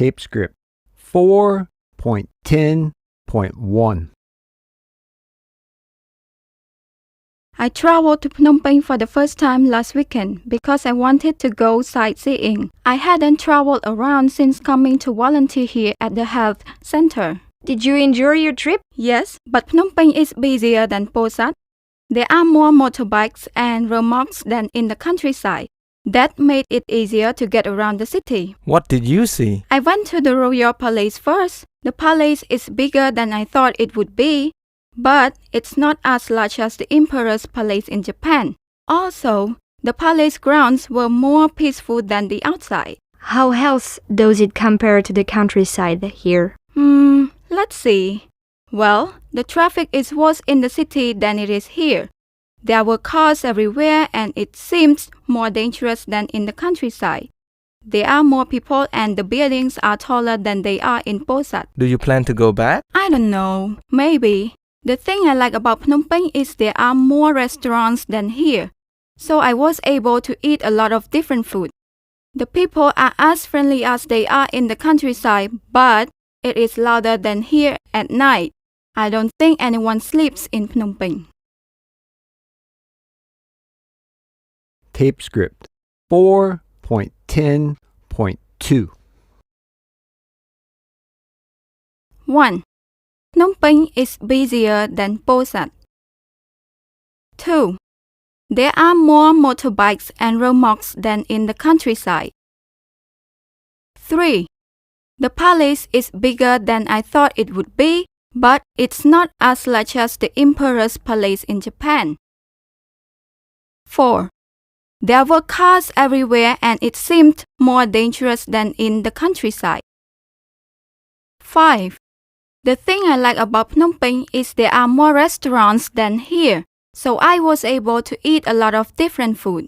Tape script 4.10.1. I traveled to Phnom Penh for the first time last weekend because I wanted to go sightseeing. I hadn't traveled around since coming to volunteer here at the health center. Did you enjoy your trip? Yes, but Phnom Penh is busier than Posat. There are more motorbikes and remorques than in the countryside. That made it easier to get around the city. What did you see? I went to the royal palace first. The palace is bigger than I thought it would be, but it's not as large as the emperor's palace in Japan. Also, the palace grounds were more peaceful than the outside. How else does it compare to the countryside here? Let's see. Well, the traffic is worse in the city than it is here. There were cars everywhere and it seems more dangerous than in the countryside. There are more people and the buildings are taller than they are in Posat. Do you plan to go back? I don't know. Maybe. The thing I like about Phnom Penh is there are more restaurants than here. So I was able to eat a lot of different food. The people are as friendly as they are in the countryside, but it is louder than here at night. I don't think anyone sleeps in Phnom Penh. Tape script 4.10.2. 1. Phnom Penh is busier than Posat. 2. There are more motorbikes and remorques than in the countryside. 3. The palace is bigger than I thought it would be, but it's not as large as the emperor's palace in Japan. 4. There were cars everywhere and it seemed more dangerous than in the countryside. 5. The thing I like about Phnom Penh is there are more restaurants than here, so I was able to eat a lot of different food.